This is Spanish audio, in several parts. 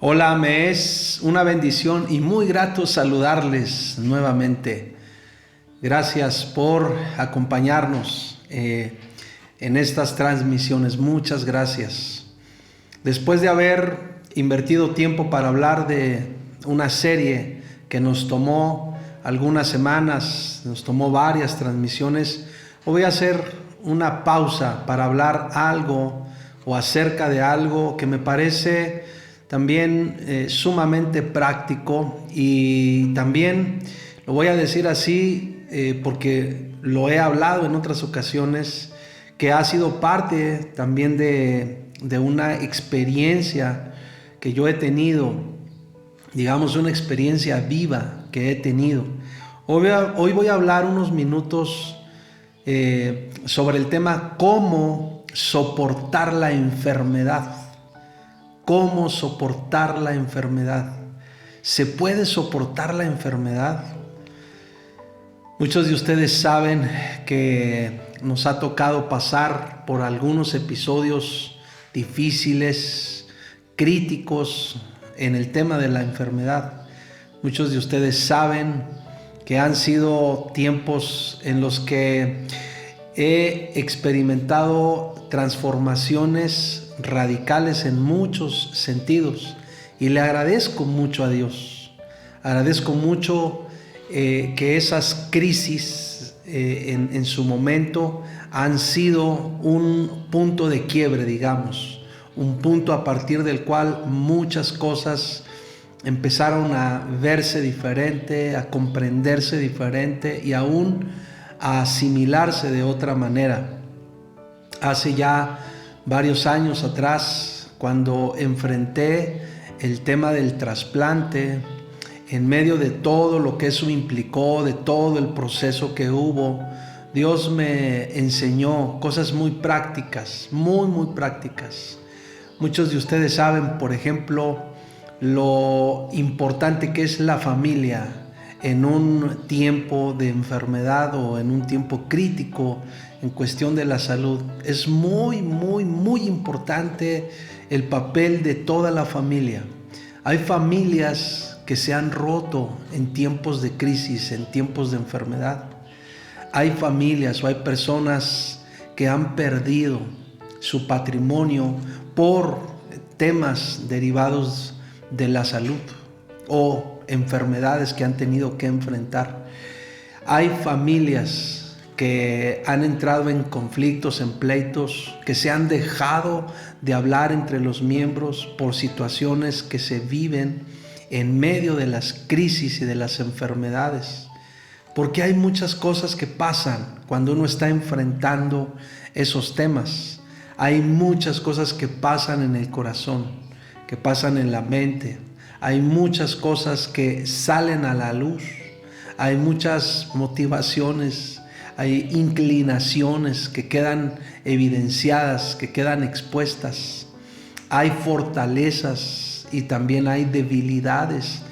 Hola, me es una bendición y muy grato saludarles nuevamente. Gracias por acompañarnos en estas transmisiones. Muchas gracias. Después de haber invertido tiempo para hablar de una serie que nos tomó algunas semanas, nos tomó varias transmisiones, voy a hacer una pausa para hablar algo o acerca de algo que me parece también sumamente práctico, y también lo voy a decir así porque lo he hablado en otras ocasiones, que ha sido parte también de una experiencia que yo he tenido, digamos una experiencia viva que he tenido. Hoy voy a hablar unos minutos sobre el tema cómo soportar la enfermedad. ¿Cómo soportar la enfermedad? ¿Se puede soportar la enfermedad? Muchos de ustedes saben que nos ha tocado pasar por algunos episodios difíciles, críticos en el tema de la enfermedad. Muchos de ustedes saben que han sido tiempos en los que he experimentado transformaciones radicales en muchos sentidos, y le agradezco mucho a Dios. Agradezco mucho que esas crisis en su momento han sido un punto de quiebre, digamos, un punto a partir del cual muchas cosas empezaron a verse diferente, a comprenderse diferente y aún a asimilarse de otra manera. Hace ya varios años atrás, cuando enfrenté el tema del trasplante, en medio de todo lo que eso implicó, de todo el proceso que hubo, Dios me enseñó cosas muy prácticas, muy prácticas. Muchos de ustedes saben, por ejemplo, lo importante que es la familia en un tiempo de enfermedad o en un tiempo crítico en cuestión de la salud. Es muy importante el papel de toda la familia. Hay familias que se han roto en tiempos de crisis, en tiempos de enfermedad. Hay familias o hay personas que han perdido su patrimonio por temas derivados de la salud o enfermedades que han tenido que enfrentar. Hay familias que han entrado en conflictos, en pleitos, que se han dejado de hablar entre los miembros por situaciones que se viven en medio de las crisis y de las enfermedades. Porque hay muchas cosas que pasan cuando uno está enfrentando esos temas. Hay muchas cosas que pasan en el corazón, que pasan en la mente. Hay muchas cosas que salen a la luz. Hay muchas motivaciones. hay inclinaciones que quedan evidenciadas, que quedan expuestas. Hay fortalezas y también hay debilidades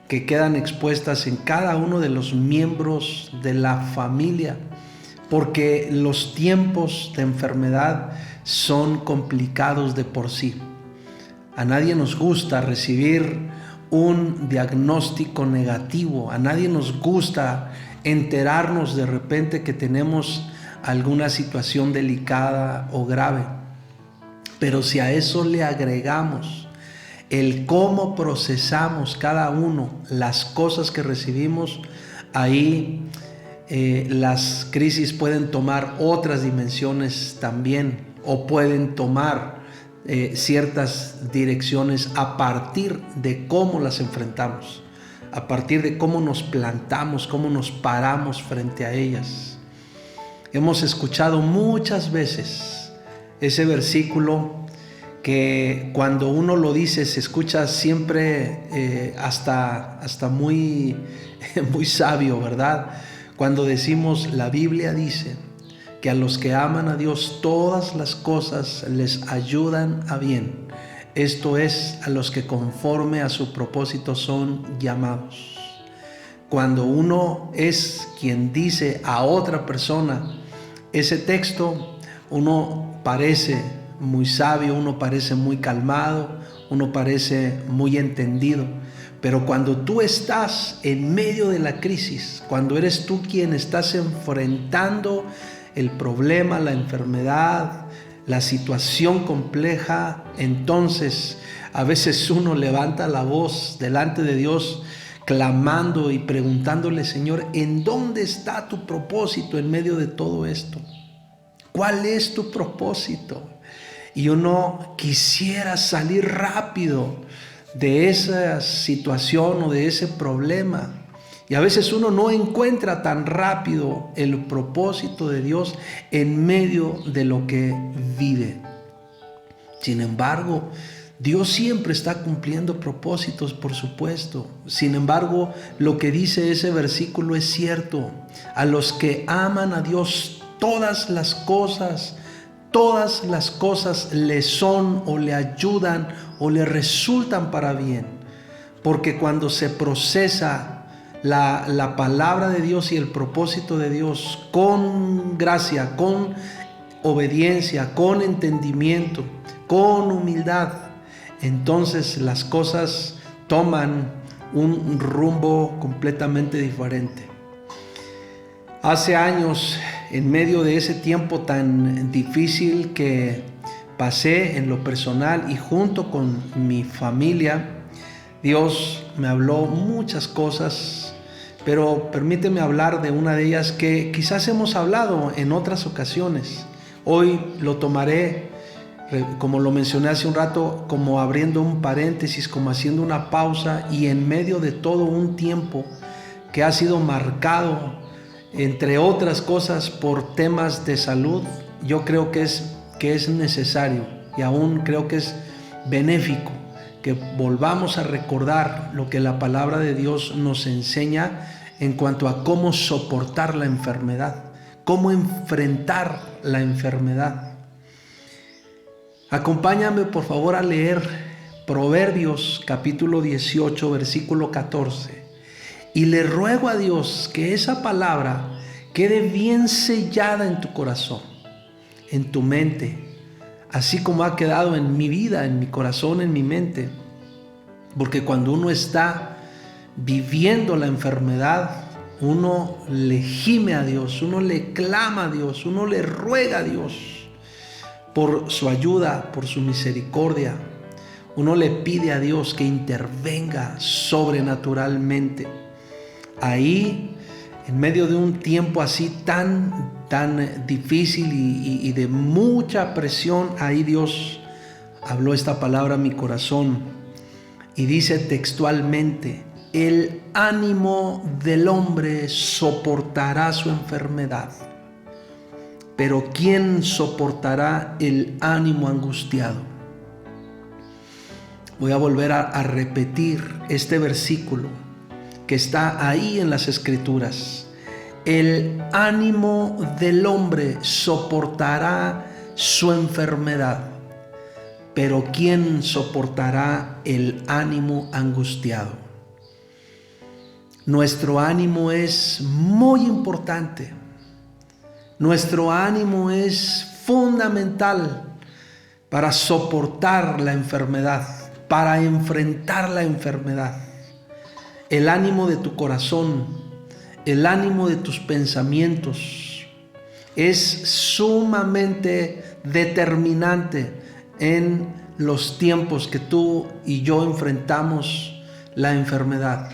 que quedan expuestas en cada uno de los miembros de la familia, porque los tiempos de enfermedad son complicados de por sí. A nadie nos gusta recibir un diagnóstico negativo, a nadie nos gusta enterarnos de repente que tenemos alguna situación delicada o grave. Pero si a eso le agregamos el cómo procesamos cada uno las cosas que recibimos, ahí las crisis pueden tomar otras dimensiones también, o pueden tomar ciertas direcciones a partir de cómo las enfrentamos, a partir de cómo nos plantamos, cómo nos paramos frente a ellas. Hemos escuchado muchas veces ese versículo que cuando uno lo dice se escucha siempre hasta muy sabio, ¿verdad? Cuando decimos, la Biblia dice que a los que aman a Dios todas las cosas les ayudan a bien. Esto es, a los que conforme a su propósito son llamados. Cuando uno es quien dice a otra persona ese texto, uno parece muy sabio, uno parece muy calmado, uno parece muy entendido. Pero cuando tú estás en medio de la crisis, cuando eres tú quien estás enfrentando el problema, la enfermedad, la situación compleja, entonces a veces uno levanta la voz delante de Dios, clamando y preguntándole: Señor, ¿en dónde está tu propósito en medio de todo esto? ¿Cuál es tu propósito? Y uno quisiera salir rápido de esa situación o de ese problema. Y a veces uno no encuentra tan rápido el propósito de Dios en medio de lo que vive. Sin embargo, Dios siempre está cumpliendo propósitos, por supuesto. Sin embargo, lo que dice ese versículo es cierto. A los que aman a Dios, todas las cosas le son o le ayudan o le resultan para bien. Porque cuando se procesa la palabra de Dios y el propósito de Dios con gracia, con obediencia, con entendimiento, con humildad, entonces las cosas toman un rumbo completamente diferente. Hace años, en medio de ese tiempo tan difícil que pasé en lo personal y junto con mi familia, Dios me habló muchas cosas, pero permíteme hablar de una de ellas que quizás hemos hablado en otras ocasiones. Hoy lo tomaré, como lo mencioné hace un rato, como abriendo un paréntesis, como haciendo una pausa, y en medio de todo un tiempo que ha sido marcado, entre otras cosas, por temas de salud. Yo creo que es necesario, y aún creo que es benéfico que volvamos a recordar lo que la palabra de Dios nos enseña en cuanto a cómo soportar la enfermedad, cómo enfrentar la enfermedad. Acompáñame por favor a leer Proverbios capítulo 18, versículo 14. Y le ruego a Dios que esa palabra quede bien sellada en tu corazón, en tu mente, así como ha quedado en mi vida, en mi corazón, en mi mente. Porque cuando uno está viviendo la enfermedad, uno le gime a Dios, uno le clama a Dios, uno le ruega a Dios por su ayuda, por su misericordia. Uno le pide a Dios que intervenga sobrenaturalmente. Ahí, en medio de un tiempo así tan difícil y de mucha presión, ahí Dios habló esta palabra a mi corazón y dice textualmente: el ánimo del hombre soportará su enfermedad, pero ¿quién soportará el ánimo angustiado? Voy a volver a repetir este versículo que está ahí en las Escrituras. el ánimo del hombre soportará su enfermedad, pero ¿quién soportará el ánimo angustiado? Nuestro ánimo es muy importante. Nuestro ánimo es fundamental para soportar la enfermedad, para enfrentar la enfermedad. El ánimo de tu corazón, el ánimo de tus pensamientos es sumamente determinante en los tiempos que tú y yo enfrentamos la enfermedad.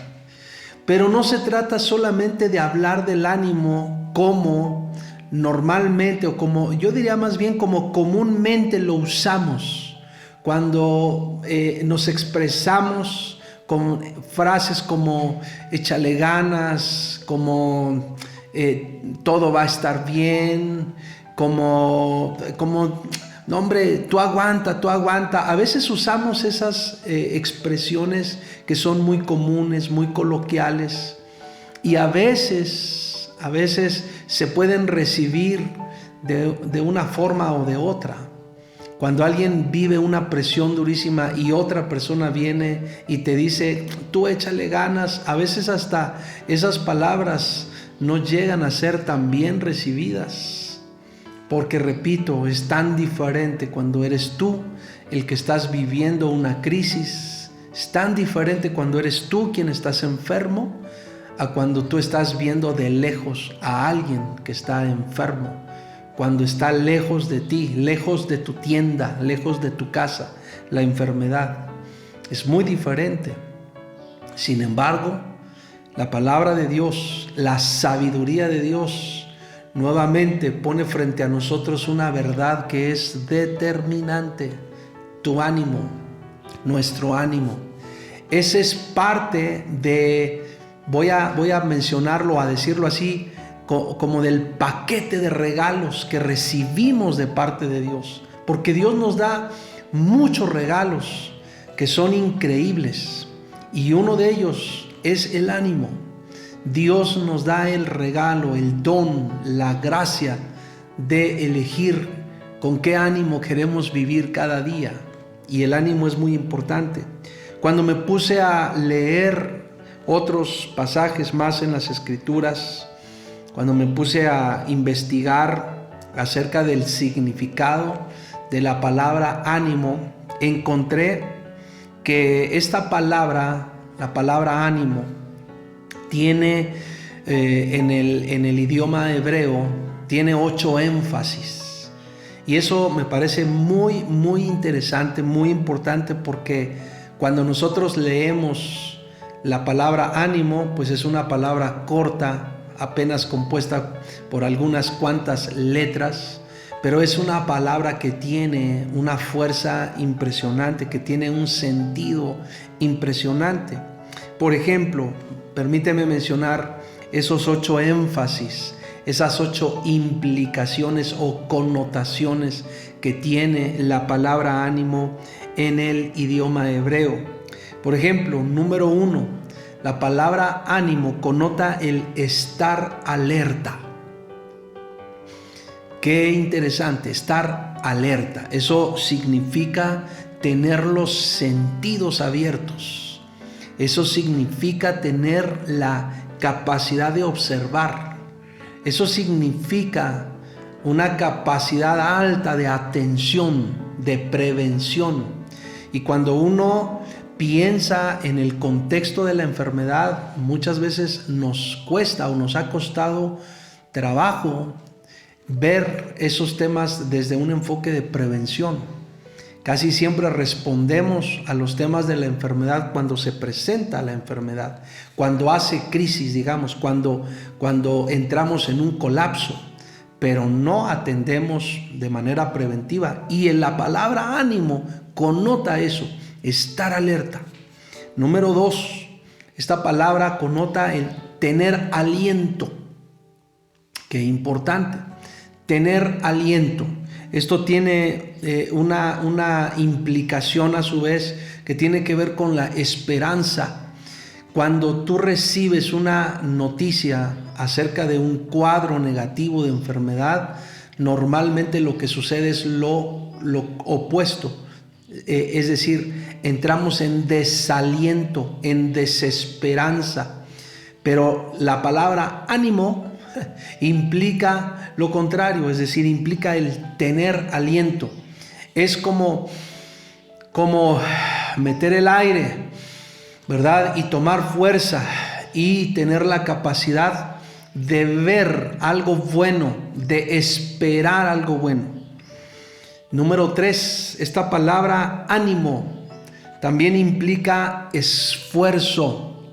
Pero no se trata solamente de hablar del ánimo como normalmente, o como yo diría más bien como comúnmente lo usamos cuando nos expresamos con frases como échale ganas, como todo va a estar bien, como no hombre, tú aguanta. A veces usamos esas expresiones que son muy comunes, muy coloquiales, y a veces se pueden recibir de una forma o de otra. Cuando alguien vive una presión durísima y otra persona viene y te dice, tú échale ganas, a veces hasta esas palabras no llegan a ser tan bien recibidas. Porque repito, es tan diferente cuando eres tú el que estás viviendo una crisis. Es tan diferente cuando eres tú quien estás enfermo a cuando tú estás viendo de lejos a alguien que está enfermo. Cuando está lejos de ti, lejos de tu tienda, lejos de tu casa, la enfermedad. Es muy diferente. Sin embargo, la palabra de Dios, la sabiduría de Dios, nuevamente pone frente a nosotros una verdad que es determinante. Tu ánimo, nuestro ánimo. Ese es parte de, voy a mencionarlo, a decirlo así, como del paquete de regalos que recibimos de parte de Dios. Porque Dios nos da muchos regalos que son increíbles. Y uno de ellos es el ánimo. Dios nos da el regalo, el don, la gracia de elegir con qué ánimo queremos vivir cada día. Y el ánimo es muy importante. Cuando me puse a leer otros pasajes más en las Escrituras, cuando me puse a investigar acerca del significado de la palabra ánimo, encontré que esta palabra, la palabra ánimo, tiene en el idioma hebreo, tiene 8 énfasis. Y eso me parece muy, muy interesante, muy importante, porque cuando nosotros leemos la palabra ánimo, pues es una palabra corta, apenas compuesta por algunas cuantas letras, pero es una palabra que tiene una fuerza impresionante, que tiene un sentido impresionante. Por ejemplo, permíteme mencionar esos 8 énfasis, esas 8 implicaciones o connotaciones que tiene la palabra ánimo en el idioma hebreo. Por ejemplo, número 1, la palabra ánimo connota el estar alerta. Qué interesante, estar alerta. Eso significa tener los sentidos abiertos. Eso significa tener la capacidad de observar. Eso significa una capacidad alta de atención, de prevención. Y cuando uno piensa en el contexto de la enfermedad, muchas veces nos cuesta o nos ha costado trabajo ver esos temas desde un enfoque de prevención. Casi siempre respondemos a los temas de la enfermedad cuando se presenta la enfermedad, cuando hace crisis, digamos, cuando entramos en un colapso, pero no atendemos de manera preventiva. Y en la palabra ánimo connota eso, estar alerta. Número 2, esta palabra connota el tener aliento. Qué importante, tener aliento. Esto tiene una implicación a su vez que tiene que ver con la esperanza. cuando tú recibes una noticia acerca de un cuadro negativo de enfermedad, normalmente lo que sucede es lo opuesto. Es decir, entramos en desaliento, en desesperanza. Pero la palabra ánimo implica lo contrario, es decir, implica el tener aliento. Es como meter el aire, ¿verdad? Y tomar fuerza y tener la capacidad de ver algo bueno, de esperar algo bueno. Número 3, esta palabra ánimo también implica esfuerzo.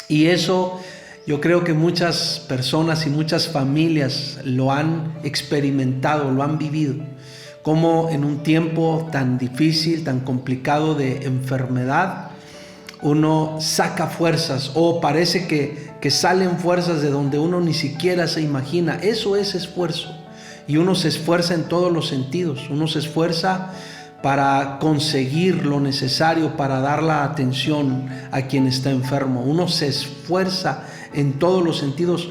Y eso yo creo que muchas personas y muchas familias lo han experimentado, lo han vivido. Como en un tiempo tan difícil, tan complicado de enfermedad, uno saca fuerzas o parece que salen fuerzas de donde uno ni siquiera se imagina. Eso es esfuerzo. Y uno se esfuerza en todos los sentidos. Uno se esfuerza para conseguir lo necesario para dar la atención a quien está enfermo. Uno se esfuerza en todos los sentidos.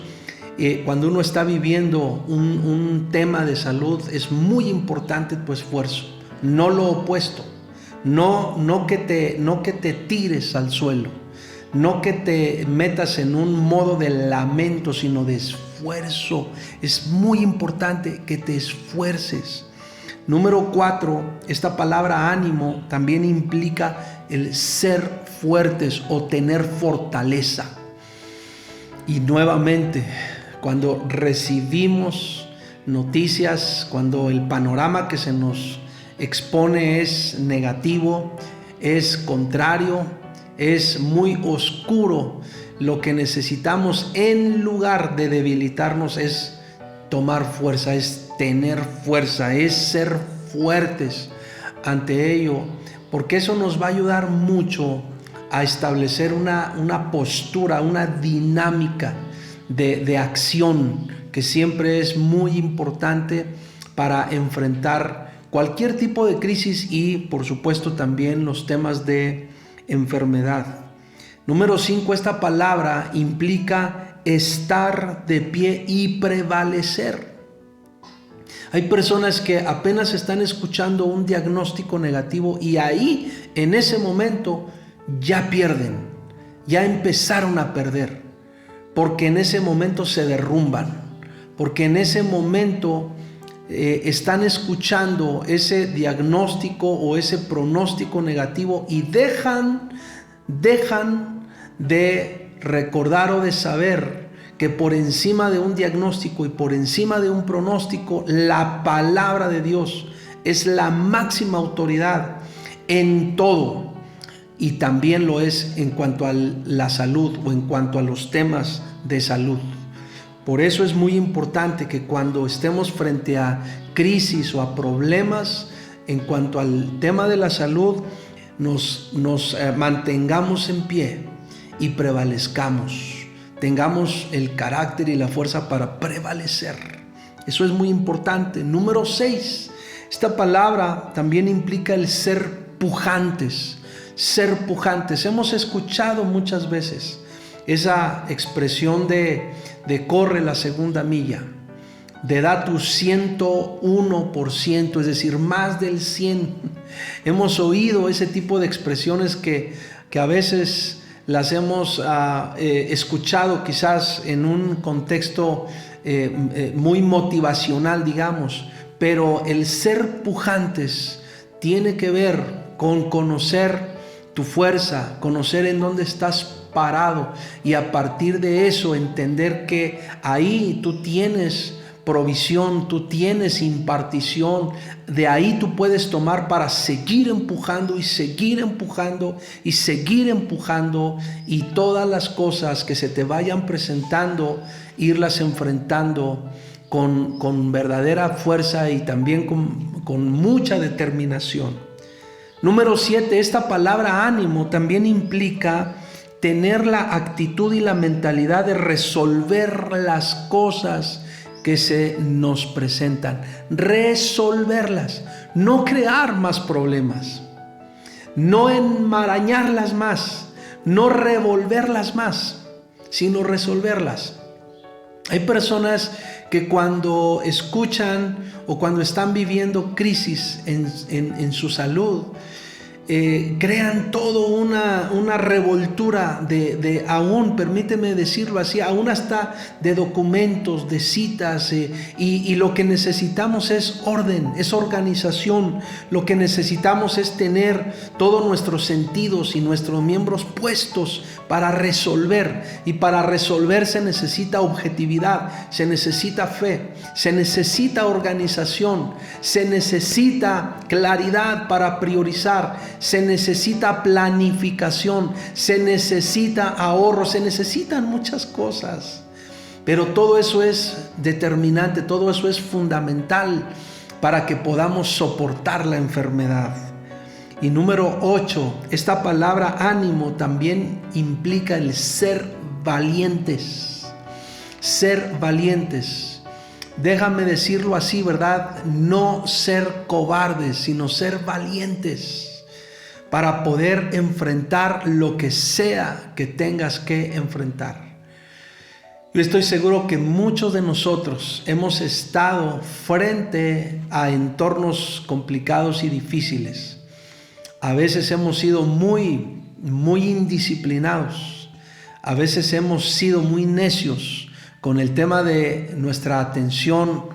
Cuando uno está viviendo un tema de salud, es muy importante tu esfuerzo, no lo opuesto. No que te tires al suelo, no que te metas en un modo de lamento, sino de esfuerzo. Es muy importante que te esfuerces. Número 4, esta palabra ánimo también implica el ser fuertes o tener fortaleza. Y nuevamente, cuando recibimos noticias, cuando el panorama que se nos expone es negativo, es contrario, es muy oscuro, lo que necesitamos en lugar de debilitarnos es tomar fuerza, es tener fuerza, es ser fuertes ante ello, porque eso nos va a ayudar mucho a establecer una postura, una dinámica de acción que siempre es muy importante para enfrentar cualquier tipo de crisis y por supuesto también los temas de enfermedad. Número 5, esta palabra implica estar de pie y prevalecer. Hay personas que apenas están escuchando un diagnóstico negativo y ahí, en ese momento, ya pierden, ya empezaron a perder, porque en ese momento se derrumban, porque en ese momento están escuchando ese diagnóstico o ese pronóstico negativo y dejan de recordar o de saber que por encima de un diagnóstico y por encima de un pronóstico, la palabra de Dios es la máxima autoridad en todo, y también lo es en cuanto a la salud o en cuanto a los temas de salud. Por eso es muy importante que cuando estemos frente a crisis o a problemas en cuanto al tema de la salud, nos mantengamos en pie y prevalezcamos. Tengamos el carácter y la fuerza para prevalecer. Eso es muy importante. Número 6. Esta palabra también implica el ser pujantes. Ser pujantes. Hemos escuchado muchas veces esa expresión de corre la segunda milla, de da tu 101%, es decir, más del 100. Hemos oído ese tipo de expresiones que a veces las hemos escuchado quizás en un contexto muy motivacional, digamos, pero el ser pujantes tiene que ver con conocer tu fuerza, conocer en dónde estás parado y a partir de eso entender que ahí tú tienes provisión, tú tienes impartición, de ahí tú puedes tomar para seguir empujando y seguir empujando y seguir empujando, y todas las cosas que se te vayan presentando, irlas enfrentando con verdadera fuerza y también con mucha determinación. Número 7, esta palabra ánimo también implica tener la actitud y la mentalidad de resolver las cosas que se nos presentan, resolverlas, no crear más problemas, no enmarañarlas más, no revolverlas más, sino resolverlas. Hay personas que cuando escuchan o cuando están viviendo crisis en su salud, crean todo una revoltura de aún, permíteme decirlo así, aún hasta de documentos, de citas, y lo que necesitamos es orden, es organización. Lo que necesitamos es tener todos nuestros sentidos y nuestros miembros puestos para resolver, y para resolver se necesita objetividad, se necesita fe, se necesita organización, se necesita claridad para priorizar, se necesita planificación, se necesita ahorro, se necesitan muchas cosas. Pero todo eso es determinante, todo eso es fundamental para que podamos soportar la enfermedad. Y número 8, esta palabra ánimo también implica el ser valientes. Ser valientes. Déjame decirlo así, ¿verdad? No ser cobardes, sino ser valientes para poder enfrentar lo que sea que tengas que enfrentar. Yo estoy seguro que muchos de nosotros hemos estado frente a entornos complicados y difíciles. A veces hemos sido muy indisciplinados. A veces hemos sido muy necios con el tema de nuestra atención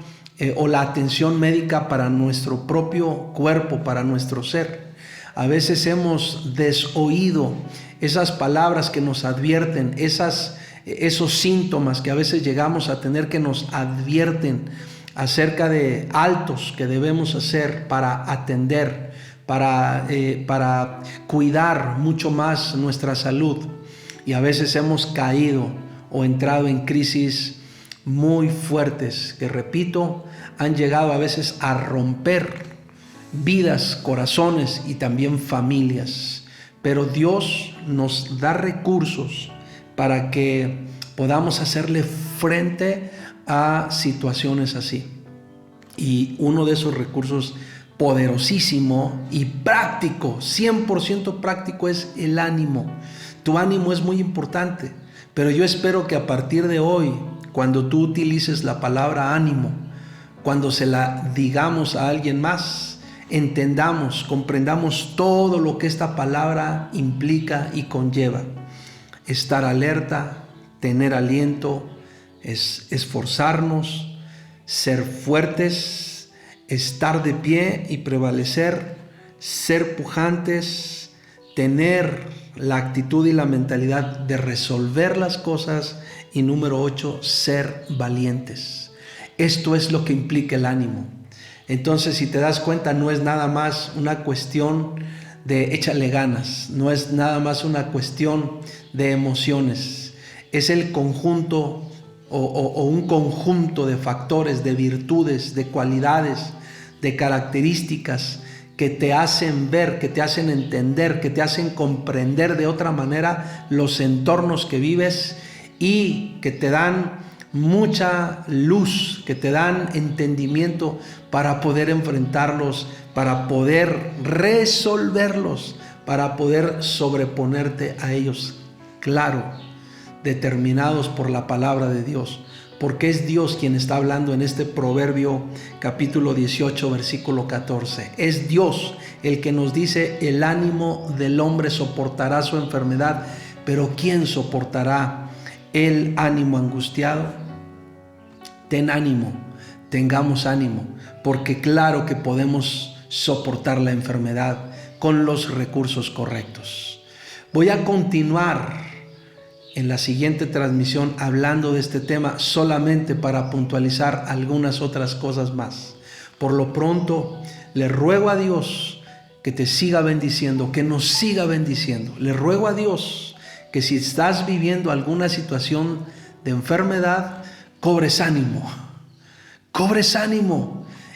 o la atención médica para nuestro propio cuerpo, para nuestro ser. A veces hemos desoído esas palabras que nos advierten, esos síntomas que a veces llegamos a tener, que nos advierten acerca de altos que debemos hacer para atender, para cuidar mucho más nuestra salud. Y a veces hemos caído o entrado en crisis muy fuertes que, repito, han llegado a veces a romper vidas, corazones y también familias. Pero Dios nos da recursos para que podamos hacerle frente a situaciones así. Y uno de esos recursos poderosísimo y práctico, 100% práctico, es el ánimo. Tu ánimo es muy importante, pero yo espero que a partir de hoy, cuando tú utilices la palabra ánimo, cuando se la digamos a alguien más, entendamos, comprendamos todo lo que esta palabra implica y conlleva. Estar alerta, tener aliento, esforzarnos, ser fuertes, estar de pie y prevalecer, ser pujantes, tener la actitud y la mentalidad de resolver las cosas, y número 8, ser valientes. Esto es lo que implica el ánimo. Entonces, si te das cuenta, no es nada más una cuestión de échale ganas, no es nada más una cuestión de emociones, es el conjunto o un conjunto de factores, de virtudes, de cualidades, de características que te hacen ver, que te hacen entender, que te hacen comprender de otra manera los entornos que vives, y que te dan mucha luz, que te dan entendimiento para poder enfrentarlos, para poder resolverlos, para poder sobreponerte a ellos. Claro, determinados por la palabra de Dios, porque es Dios quien está hablando en este Proverbio capítulo 18, versículo 14. Es Dios el que nos dice: el ánimo del hombre soportará su enfermedad, pero ¿quién soportará el ánimo angustiado? Ten ánimo, tengamos ánimo, porque claro que podemos soportar la enfermedad con los recursos correctos. Voy a continuar en la siguiente transmisión hablando de este tema, solamente para puntualizar algunas otras cosas más. Por lo pronto, le ruego a Dios que te siga bendiciendo, que nos siga bendiciendo. Le ruego a Dios que si estás viviendo alguna situación de enfermedad, cobres ánimo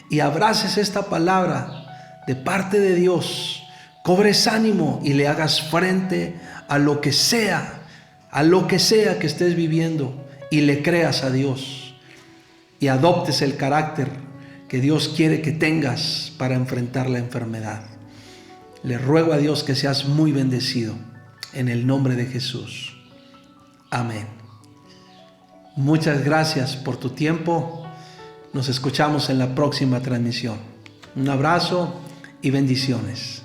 y abraces esta palabra de parte de Dios. Cobres ánimo y le hagas frente a lo que sea que estés viviendo, y le creas a Dios y adoptes el carácter que Dios quiere que tengas para enfrentar la enfermedad. Le ruego a Dios que seas muy bendecido en el nombre de Jesús. Amén. Muchas gracias por tu tiempo. Nos escuchamos en la próxima transmisión. Un abrazo y bendiciones.